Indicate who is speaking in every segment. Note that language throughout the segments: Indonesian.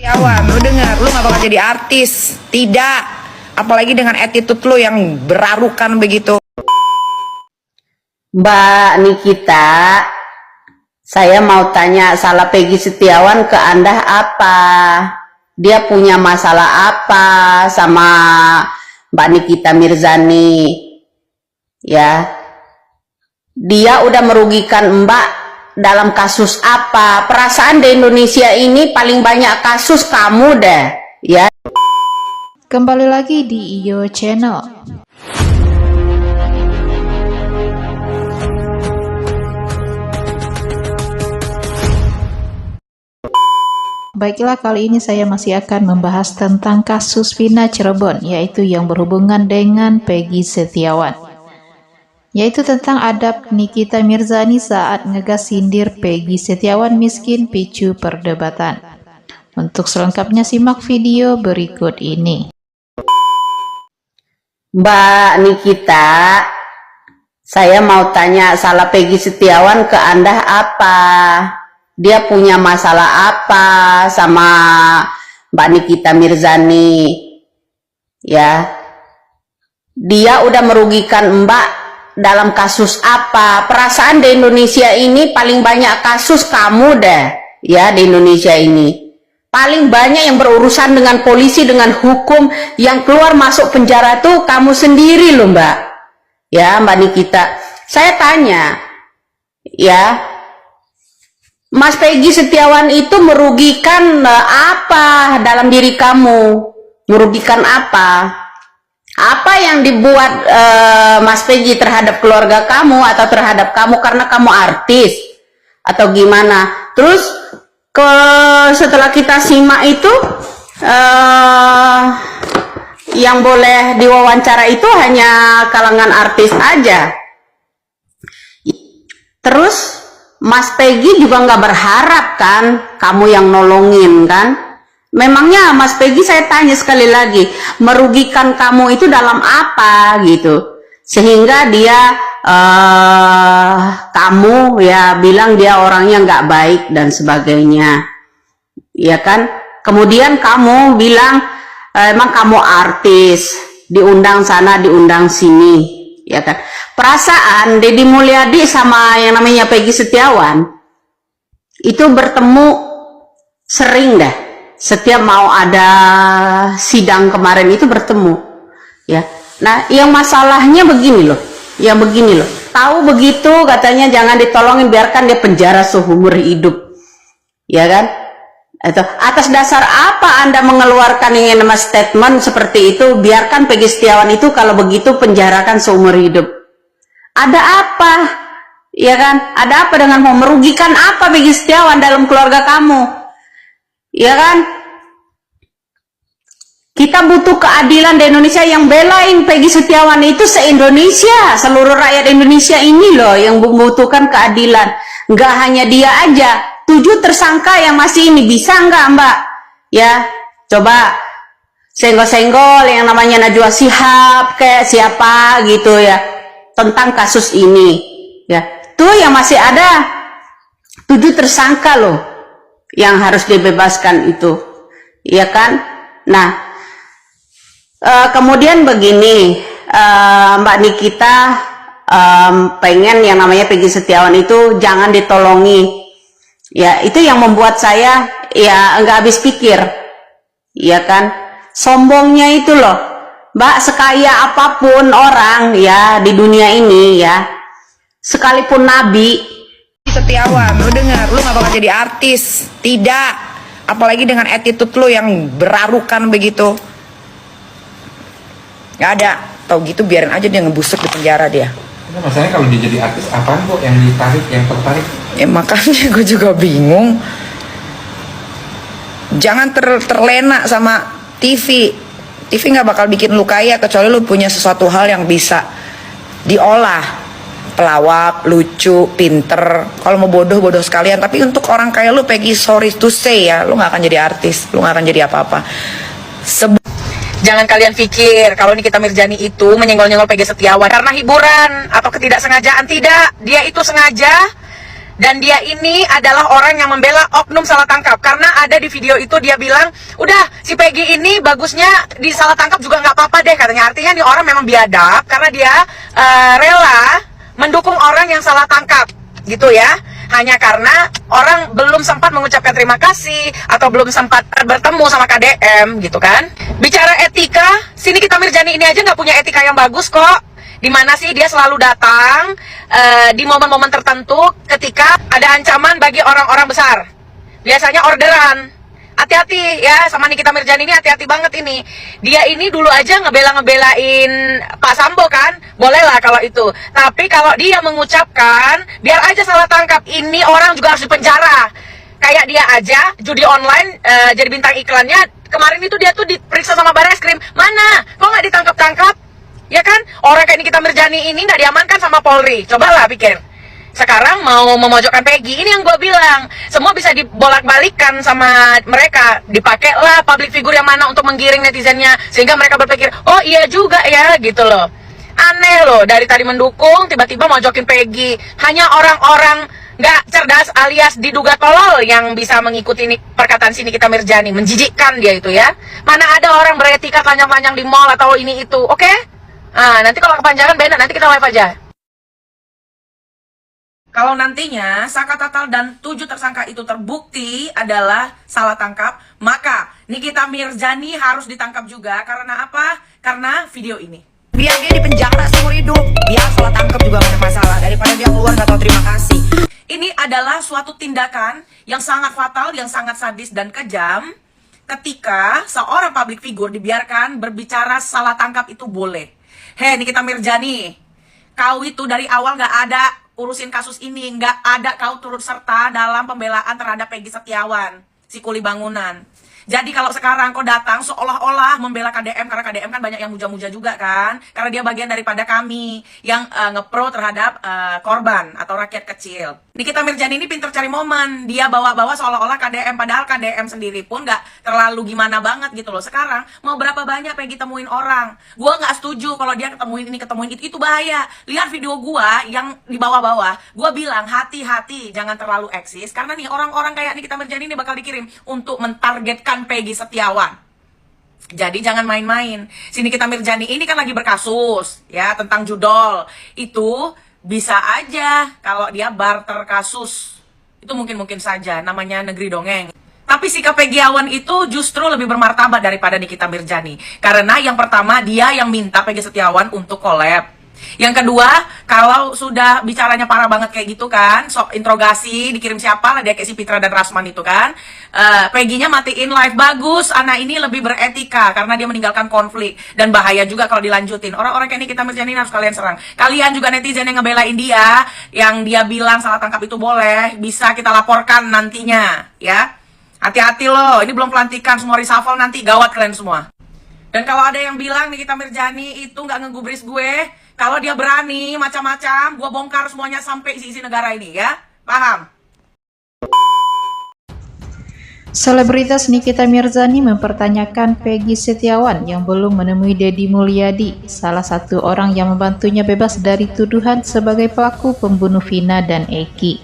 Speaker 1: Setiawan, lu denger, lu gak bakal jadi artis. Tidak. Apalagi dengan attitude lu yang berarukan begitu.
Speaker 2: Mbak Nikita, saya mau tanya, salah Peggy Setiawan ke Anda apa? Dia punya masalah apa sama Mbak Nikita Mirzani? Ya, dia udah merugikan Mbak dalam kasus apa? Perasaan di Indonesia ini paling banyak kasus kamu deh, ya.
Speaker 3: Kembali lagi di Iyo Channel. Baiklah, kali ini saya masih akan membahas tentang kasus Vina Cirebon, yaitu yang berhubungan dengan Peggy Setiawan, yaitu tentang adab Nikita Mirzani saat ngegas sindir Peggy Setiawan miskin picu perdebatan. Untuk selengkapnya simak video berikut ini.
Speaker 2: Mbak Nikita, saya mau tanya, salah Peggy Setiawan ke Anda apa? Dia punya masalah apa sama Mbak Nikita Mirzani? Ya, dia udah merugikan Mbak dalam kasus apa? Perasaan di Indonesia ini paling banyak kasus kamu deh, ya, di Indonesia ini. Paling banyak yang berurusan dengan polisi, dengan hukum, yang keluar masuk penjara tuh kamu sendiri loh Mbak. Ya Mbak Nikita, saya tanya, ya, Mas Peggy Setiawan itu merugikan apa dalam diri kamu? Merugikan apa? Apa yang dibuat Mas Peggy terhadap keluarga kamu atau terhadap kamu karena kamu artis? Atau gimana? Terus setelah kita simak itu, yang boleh diwawancara itu hanya kalangan artis aja. Terus Mas Peggy juga nggak berharap kan kamu yang nolongin kan? Memangnya Mas Peggy, saya tanya sekali lagi, merugikan kamu itu dalam apa gitu? Sehingga dia kamu ya bilang dia orangnya nggak baik dan sebagainya, ya kan? Kemudian kamu bilang emang kamu artis, diundang sana diundang sini, ya kan? Perasaan Deddy Mulyadi sama yang namanya Peggy Setiawan itu bertemu sering dah. Setiap mau ada sidang kemarin itu bertemu, ya. Nah, yang masalahnya begini loh, yang begini loh. Tahu begitu katanya jangan ditolongin, biarkan dia penjara seumur hidup, ya kan? Atau atas dasar apa Anda mengeluarkan yang nama statement seperti itu? Biarkan Peggy Setiawan itu kalau begitu penjarakan seumur hidup. Ada apa? Ya kan? Ada apa dengan mau merugikan apa Peggy Setiawan dalam keluarga kamu? Ya kan? Kita butuh keadilan di Indonesia. Yang belain Peggy Setiawan itu se-Indonesia, seluruh rakyat Indonesia ini loh yang membutuhkan keadilan. Nggak hanya dia aja. 7 tersangka yang masih ini, bisa nggak Mbak? Ya, coba senggol-senggol yang namanya Najwa Shihab kayak siapa gitu ya, tentang kasus ini, ya. Tuh yang masih ada 7 tersangka loh yang harus dibebaskan itu, ya kan? Nah, kemudian begini, Mbak Nikita pengen yang namanya Peggy Setiawan itu jangan ditolongi, ya. Itu yang membuat saya ya nggak habis pikir, ya kan? Sombongnya itu loh. Mbak, sekaya apapun orang ya di dunia ini ya, sekalipun nabi.
Speaker 1: Setiawan, lu denger, lu gak bakal jadi artis. Tidak. Apalagi dengan attitude lu yang berarukan begitu. Gak ada. Tau gitu biarin aja dia ngebusuk di penjara dia.
Speaker 4: Nah, masalahnya kalau dia jadi artis, apaan kok yang ditarik, yang tertarik?
Speaker 1: Ya makanya gue juga bingung. Jangan terlena sama TV. TV nggak bakal bikin lu kaya kecuali lu punya sesuatu hal yang bisa diolah. Pelawak, lucu, pinter. Kalau mau bodoh sekalian. Tapi untuk orang kaya lu, Peggy, sorry to say ya, lu nggak akan jadi artis, lu nggak akan jadi apa-apa. Jangan kalian pikir kalau Nikita Mirzani itu menyenggol-nyenggol Peggy Setiawan karena hiburan atau ketidaksengajaan. Tidak, dia itu sengaja Dan dia ini adalah orang yang membela oknum salah tangkap. Karena ada di video itu dia bilang, udah si Peggy ini bagusnya di salah tangkap juga nggak apa-apa deh katanya. Artinya nih orang memang biadab karena dia rela mendukung orang yang salah tangkap gitu ya. Hanya karena orang belum sempat mengucapkan terima kasih atau belum sempat bertemu sama KDM gitu kan. Bicara etika, sini kita Mirjani ini aja nggak punya etika yang bagus kok. Dimana sih dia selalu datang di momen-momen tertentu ketika ada ancaman bagi orang-orang besar. Biasanya orderan. Hati-hati ya sama Nikita Mirjani ini, hati-hati banget ini. Dia ini dulu aja ngebelain Pak Sambo kan, bolehlah kalau itu. Tapi kalau dia mengucapkan, biar aja salah tangkap. Ini orang juga harus dipenjara. Kayak dia aja judi online jadi bintang iklannya. Kemarin itu dia tuh diperiksa sama Barreskrim. Mana? Kok nggak ditangkap-tangkap? Ya kan, orang kayak Nikita Mirjani ini nggak diamankan sama Polri. Cobalah pikir. Sekarang mau memojokkan Peggy, ini yang gue bilang. Semua bisa dibolak-balikan sama mereka. Dipakailah public figure yang mana untuk menggiring netizennya. Sehingga mereka berpikir, oh iya juga ya, gitu loh. Aneh loh, dari tadi mendukung, tiba-tiba mojokin Peggy. Hanya orang-orang nggak cerdas alias diduga tolol yang bisa mengikuti perkataan si Nikita Mirjani. Menjijikkan dia itu ya. Mana ada orang beretika panjang-panjang di mall atau ini itu, oke? Nah, nanti kalau kepanjangan beda, nanti kita live aja. Kalau nantinya Saka Tatal dan 7 tersangka itu terbukti adalah salah tangkap, maka Nikita Mirjani harus ditangkap juga. Karena apa? Karena video ini. Biar dia dipenjara seumur hidup, biar salah tangkap juga gak ada masalah. Daripada dia keluar gak tahu terima kasih. Ini adalah suatu tindakan yang sangat fatal, yang sangat sadis dan kejam. Ketika seorang public figure dibiarkan berbicara salah tangkap itu boleh. Hei Nikita Mirjani, kau itu dari awal gak ada urusin kasus ini, gak ada kau turut serta dalam pembelaan terhadap Peggy Setiawan, si kuli bangunan. Jadi kalau sekarang kau datang seolah-olah membela KDM, karena KDM kan banyak yang muja-muja juga kan, karena dia bagian daripada kami yang ngepro terhadap korban atau rakyat kecil. Nikita Mirjani ini pinter cari momen, dia bawa-bawa seolah-olah KDM, padahal KDM sendiri pun gak terlalu gimana banget gitu loh. Sekarang mau berapa banyak Peggy temuin orang, gua gak setuju kalau dia ketemuin ini ketemuin itu bahaya. Lihat video gua yang di bawah-bawah, gua bilang hati-hati jangan terlalu eksis, karena nih orang-orang kayak Nikita Mirjani ini bakal dikirim untuk mentargetkan Peggy Setiawan. Jadi jangan main-main. Si Nikita Mirjani ini kan lagi berkasus ya tentang judol. Itu bisa aja kalau dia barter kasus. Itu mungkin saja, namanya negeri dongeng. Tapi sikap Peggy Setiawan itu justru lebih bermartabat daripada Nikita Mirjani. Karena yang pertama dia yang minta Peggy Setiawan untuk collab. Yang kedua, kalau sudah bicaranya parah banget kayak gitu kan, sok interogasi, dikirim siapa lah dia kayak si Pitra dan Rasman itu kan, Peggy-nya matiin live. Bagus, anak ini lebih beretika karena dia meninggalkan konflik. Dan bahaya juga kalau dilanjutin. Orang-orang kayak Nikita Mirjani harus kalian serang. Kalian juga netizen yang ngebelain dia, yang dia bilang salah tangkap itu boleh, bisa kita laporkan nantinya ya. Hati-hati loh, ini belum pelantikan, semua reshuffle nanti, gawat kalian semua. Dan kalau ada yang bilang Nikita Mirjani itu nggak ngegubris gue, kalau dia berani macam-macam, gue bongkar semuanya sampai isi negara ini ya. Paham?
Speaker 3: Selebritas Nikita Mirjani mempertanyakan Peggy Setiawan yang belum menemui Deddy Mulyadi, salah satu orang yang membantunya bebas dari tuduhan sebagai pelaku pembunuh Vina dan Eki.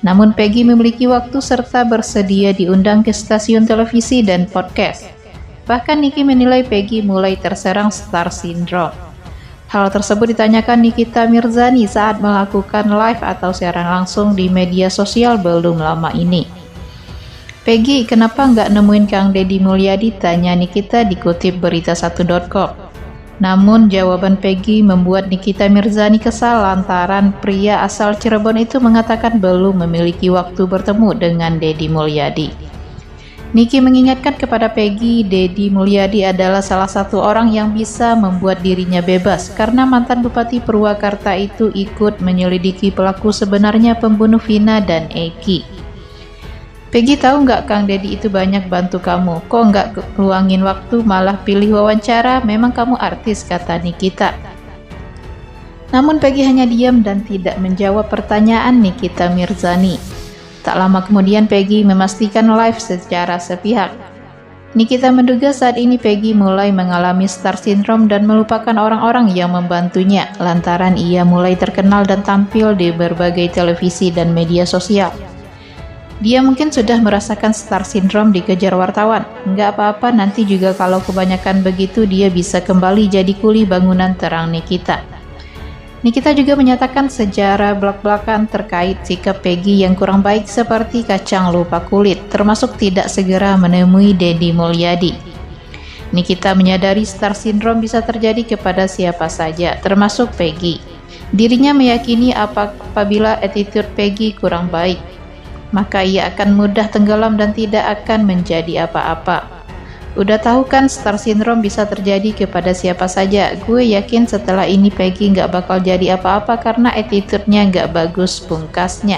Speaker 3: Namun Peggy memiliki waktu serta bersedia diundang ke stasiun televisi dan podcast. Bahkan Niki menilai Peggy mulai terserang star syndrome. Hal tersebut ditanyakan Nikita Mirjani saat melakukan live atau siaran langsung di media sosial belum lama ini. Peggy, kenapa nggak nemuin Kang Deddy Mulyadi? Tanya Nikita dikutip berita1.com. Namun jawaban Peggy membuat Nikita Mirjani kesal lantaran pria asal Cirebon itu mengatakan belum memiliki waktu bertemu dengan Deddy Mulyadi. Niki mengingatkan kepada Peggy, Deddy Mulyadi adalah salah satu orang yang bisa membuat dirinya bebas karena mantan Bupati Purwakarta itu ikut menyelidiki pelaku sebenarnya pembunuh Vina dan Eki. Peggy, tahu nggak Kang Deddy itu banyak bantu kamu, kok nggak luangin waktu malah pilih wawancara, memang kamu artis, kata Nikita. Namun Peggy hanya diam dan tidak menjawab pertanyaan Nikita Mirjani. Tak lama kemudian Peggy memastikan live secara sepihak. Nikita menduga saat ini Peggy mulai mengalami star syndrome dan melupakan orang-orang yang membantunya lantaran ia mulai terkenal dan tampil di berbagai televisi dan media sosial. Dia mungkin sudah merasakan star syndrome dikejar wartawan. Nggak apa-apa, nanti juga kalau kebanyakan begitu dia bisa kembali jadi kuli bangunan terang Nikita. Nikita juga menyatakan sejarah belak-belakan terkait sikap Peggy yang kurang baik seperti kacang lupa kulit, termasuk tidak segera menemui Deddy Mulyadi. Nikita menyadari star syndrome bisa terjadi kepada siapa saja, termasuk Peggy. Dirinya meyakini apabila attitude Peggy kurang baik, maka ia akan mudah tenggelam dan tidak akan menjadi apa-apa. Udah tahu kan star syndrome bisa terjadi kepada siapa saja. Gue yakin setelah ini Peggy nggak bakal jadi apa-apa karena attitude-nya nggak bagus, pungkasnya.